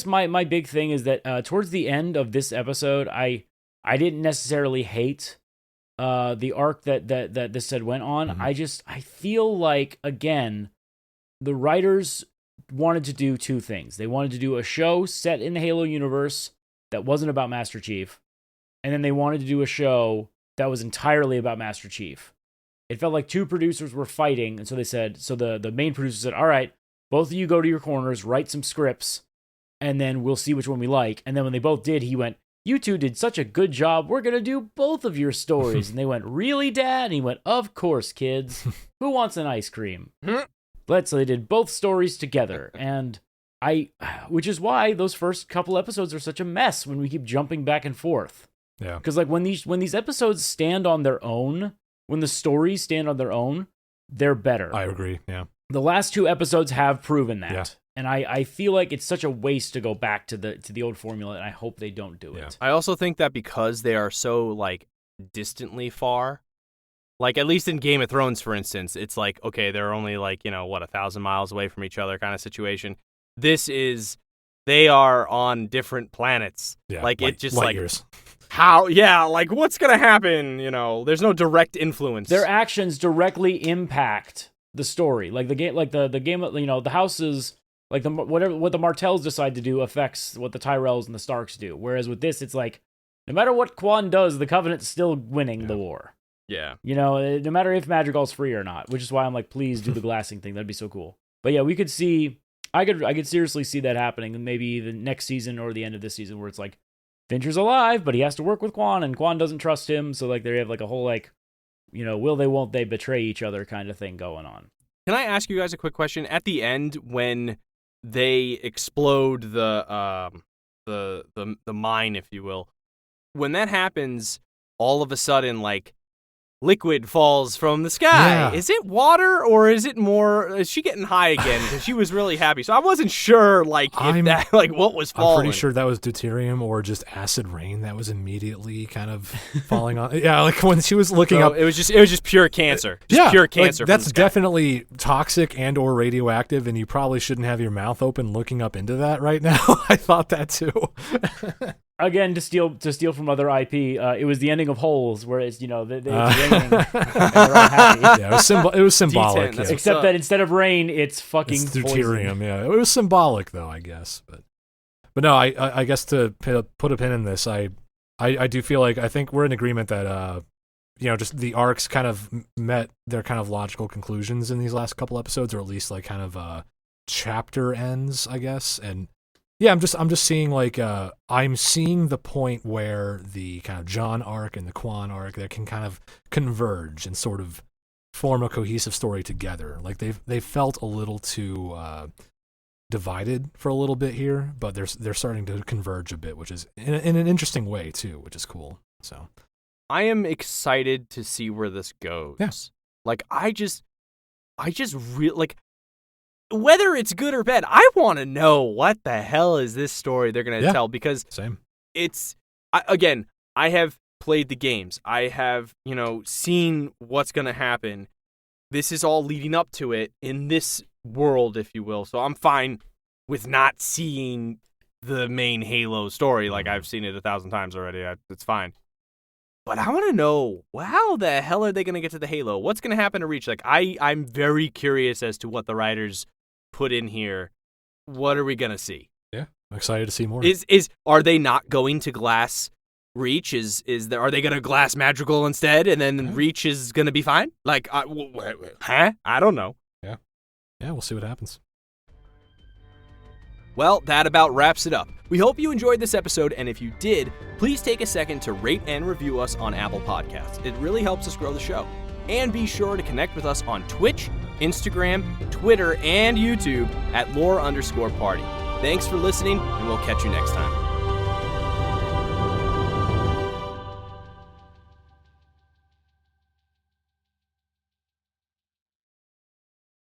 my big thing is that towards the end of this episode, I didn't necessarily hate the arc that this said went on. Mhm. I feel like, again, the writers wanted to do two things. They wanted to do a show set in the Halo universe that wasn't about Master Chief, and then they wanted to do a show that was entirely about Master Chief. It felt like two producers were fighting, and so the main producer said, all right, both of you go to your corners, write some scripts, and then we'll see which one we like. And then when they both did, he went, you two did such a good job, we're going to do both of your stories. And they went, really, Dad? And he went, of course, kids. Who wants an ice cream? So they did both stories together. And which is why those first couple episodes are such a mess when we keep jumping back and forth. Yeah. Because like when these episodes stand on their own, when the stories stand on their own, they're better. I agree, yeah. The last two episodes have proven that. Yeah. And I feel like it's such a waste to go back to the old formula, and I hope they don't do it. I also think that because they are so, like, distantly far, like, at least in Game of Thrones, for instance, it's like, okay, they're only, like, 1,000 miles away from each other kind of situation. This is, they are on different planets. Yeah, like, it just, light like, years. how, yeah, like, what's gonna happen, There's no direct influence. Their actions directly impact the story. Like, the game, the houses... Like what the Martells decide to do affects what the Tyrells and the Starks do. Whereas with this, it's like, no matter what Quan does, the Covenant's still winning the war. Yeah. No matter if Madrigal's free or not. Which is why I'm like, please do the glassing thing. That'd be so cool. But yeah, we could see. I could seriously see that happening, and maybe the next season or the end of this season, where it's like, Fincher's alive, but he has to work with Quan, and Quan doesn't trust him. So like they have like a whole like, will they, won't they betray each other kind of thing going on. Can I ask you guys a quick question? At the end, when they explode the mine, if you will. When that happens, all of a sudden, like, liquid falls from the sky. Yeah. Is it water, or is it more? Is she getting high again? Because she was really happy. So I wasn't sure, like, what was falling. I'm pretty sure that was deuterium or just acid rain that was immediately kind of falling on. Yeah, like when she was looking up, it was just pure cancer. Just pure cancer. Like, that's definitely toxic and or radioactive, and you probably shouldn't have your mouth open looking up into that right now. I thought that too. Again, to steal from other IP, it was the ending of Holes, where it's it's raining and they're all happy. Yeah, it was symbolic. D10, yeah. Except that instead of rain, it's fucking It's poison. deuterium. Yeah, it was symbolic though, I guess. But no, I guess to put a pin in this, I do feel like I think we're in agreement that just the arcs kind of met their kind of logical conclusions in these last couple episodes, or at least like kind of chapter ends, I guess. And yeah, I'm just seeing like I'm seeing the point where the kind of John arc and the Quan arc that can kind of converge and sort of form a cohesive story together. Like they felt a little too divided for a little bit here, but they're starting to converge a bit, which is in an interesting way too, which is cool. So I am excited to see where this goes. Yeah. Like I just really like. Whether it's good or bad, I want to know what the hell is this story they're going to tell, because same. I have played the games. I have, seen what's going to happen. This is all leading up to it in this world, if you will. So I'm fine with not seeing the main Halo story. Like, I've seen it 1,000 times already. It's fine. But I want to know, how the hell are they going to get to the Halo? What's going to happen to Reach? Like, I'm very curious as to what the writers put in here. What are we going to see? Yeah, I'm excited to see more. Are they not going to glass Reach? Are they going to glass Madrigal instead, and then Reach is going to be fine? Like, I don't know. Yeah, we'll see what happens. Well, that about wraps it up. We hope you enjoyed this episode, and if you did, please take a second to rate and review us on Apple Podcasts. It really helps us grow the show. And be sure to connect with us on Twitch, Instagram, Twitter, and YouTube at lore_party. Thanks for listening, and we'll catch you next time.